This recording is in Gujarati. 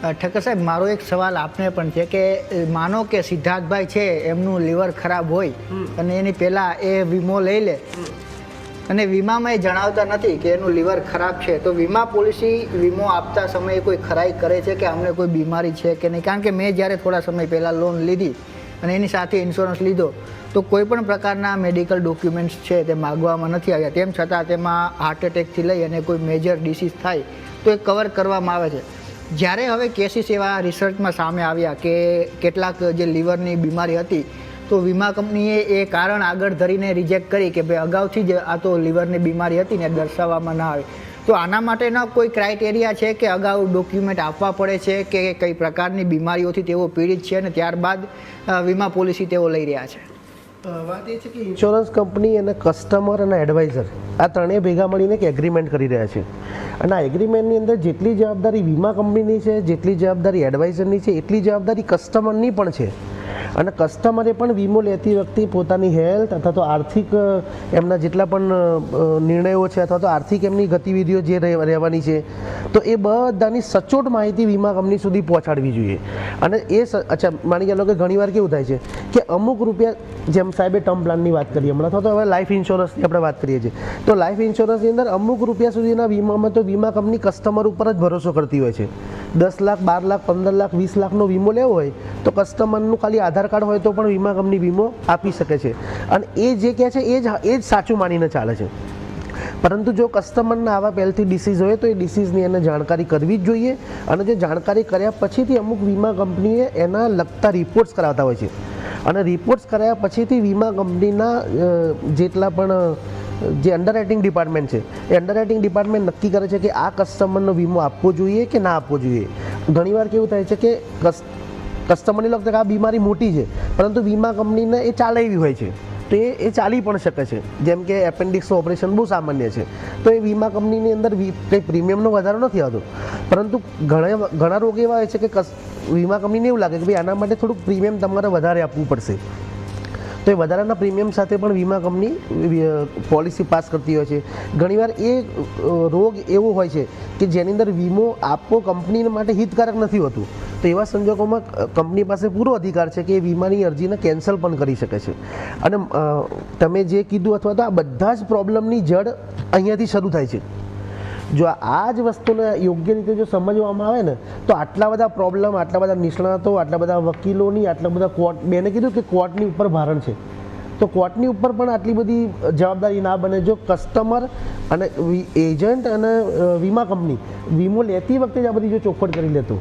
ઠક્કર સાહેબ, મારો એક સવાલ આપને પણ છે કે માનો કે સિદ્ધાર્થભાઈ છે એમનું લીવર ખરાબ હોય અને એની પહેલાં એ વીમો લઈ લે અને વીમામાં એ જણાવતા નથી કે એનું લીવર ખરાબ છે, તો વીમા પોલિસી વીમો આપતા સમયે કોઈ ખરાઈ કરે છે કે અમને કોઈ બીમારી છે કે નહીં? કારણ કે મેં જ્યારે થોડા સમય પહેલાં લોન લીધી અને એની સાથે ઇન્સ્યોરન્સ લીધો તો કોઈ પણ પ્રકારના મેડિકલ ડોક્યુમેન્ટ્સ છે તે માગવામાં નથી આવ્યા, તેમ છતાં તેમાં હાર્ટ એટેકથી લઈ અને કોઈ મેજર ડિસીઝ થાય તો એ કવર કરવામાં આવે છે. જ્યારે હવે કેસીસ એવા રિસર્ચમાં સામે આવ્યા કે કેટલાક જે લીવરની બીમારી હતી તો વીમા કંપનીએ એ કારણ આગળ ધરીને રિજેક્ટ કરી કે ભાઈ અગાઉથી જ આ તો લીવરની બીમારી હતી ને દર્શાવવામાં ના આવે. તો આના માટેના કોઈ ક્રાઇટેરિયા છે કે અગાઉ ડોક્યુમેન્ટ આપવા પડે છે કે કઈ પ્રકારની બીમારીઓથી તેઓ પીડિત છે અને ત્યારબાદ વીમા પોલિસી તેઓ લઈ રહ્યા છે? વાત એ છે કે ઇન્સ્યોરન્સ કંપની અને કસ્ટમર અને એડવાઇઝર આ ત્રણેય ભેગા મળીને એક એગ્રીમેન્ટ કરી રહ્યા છે અને આ એગ્રીમેન્ટની અંદર જેટલી જવાબદારી વીમા કંપનીની છે, જેટલી જવાબદારી એડવાઇઝરની છે, એટલી જવાબદારી કસ્ટમરની પણ છે. અને કસ્ટમરે પણ વીમો લેતી વખતે પોતાની હેલ્થ અથવા તો આર્થિક એમના જેટલા પણ નિર્ણયો છે અથવા તો આર્થિક એમની ગતિવિધિઓ જે રહેવાની છે તો એ બધાની સચોટ માહિતી વીમા કંપની સુધી પહોંચાડવી જોઈએ. અને એ અચ્છા માની ચાલો કે ઘણીવાર કેવું થાય છે કે અમુક રૂપિયા, જેમ સાહેબે ટર્મ પ્લાનની વાત કરીએ હમણાં, અથવા તો હવે લાઈફ ઇન્સ્યોરન્સની આપણે વાત કરીએ છીએ, તો લાઈફ ઇન્સ્યોરન્સની અંદર અમુક રૂપિયા સુધીના વીમામાં તો વીમા કંપની કસ્ટમર ઉપર જ ભરોસો કરતી હોય છે. 10 લાખ, 12 લાખ, 15 લાખ, 20 લાખનો વીમો લેવો હોય તો કસ્ટમરનું ખાલી આધાર કાર્ડ હોય તો પણ વીમા કંપની વીમો આપી શકે છે અને એ જે કહે છે એ જ સાચું માનીને ચાલે છે. પરંતુ જો કસ્ટમરને આવા પહેલથી ડિસીઝ હોય તો એ ડિસીઝની એને જાણકારી કરવી જ જોઈએ અને જે જાણકારી કર્યા પછીથી અમુક વીમા કંપનીએ એના લગતા રિપોર્ટ્સ કરાવતા હોય છે અને રિપોર્ટ્સ કરાયા પછીથી વીમા કંપનીના જેટલા પણ જે અંડરરાઇટિંગ ડિપાર્ટમેન્ટ છે એ અંડરરાઇટિંગ ડિપાર્ટમેન્ટ નક્કી કરે છે કે આ કસ્ટમરનો વીમો આપવો જોઈએ કે ના આપવો જોઈએ. ઘણીવાર કેવું થાય છે કે કસ્ટમરની લગતા કે આ બીમારી મોટી છે પરંતુ વીમા કંપનીને એ ચાલે એવી હોય છે તો એ ચાલી પણ શકે છે. જેમ કે એપેન્ડિક્સનું ઓપરેશન બહુ સામાન્ય છે તો એ વીમા કંપનીની અંદર કંઈ પ્રીમિયમનો વધારો નથી આવતો, પરંતુ ઘણા રોગ એવા હોય છે કે વીમા કંપનીને એવું લાગે કે ભાઈ આના માટે થોડુંક પ્રીમિયમ તમારે વધારે આપવું પડશે, તો એ વધારાના પ્રીમિયમ સાથે પણ વીમા કંપની પોલિસી પાસ કરતી હોય છે. ઘણીવાર એ રોગ એવો હોય છે કે જેની અંદર વીમો આપવો કંપની માટે હિતકારક નથી હોતું, તો એવા સંજોગોમાં કંપની પાસે પૂરો અધિકાર છે કે એ વીમાની અરજીને કેન્સલ પણ કરી શકે છે. અને તમે જે કીધું અથવા તો આ બધા જ પ્રોબ્લેમની જડ અહીંયાથી શરૂ થાય છે. જો આ જ વસ્તુને યોગ્ય રીતે જો સમજવામાં આવે ને તો આટલા બધા પ્રોબ્લેમ, આટલા બધા નિષ્ણાતો, આટલા બધા વકીલોની, આટલા બધા કોર્ટ, મેં કીધું કે કોર્ટની ઉપર ભારણ છે, તો કોર્ટની ઉપર પણ આટલી બધી જવાબદારી ના બને જો કસ્ટમર અને એજન્ટ અને વીમા કંપની વીમો લેતી વખતે જ આ બધી જો ચોખવટ કરી લેતો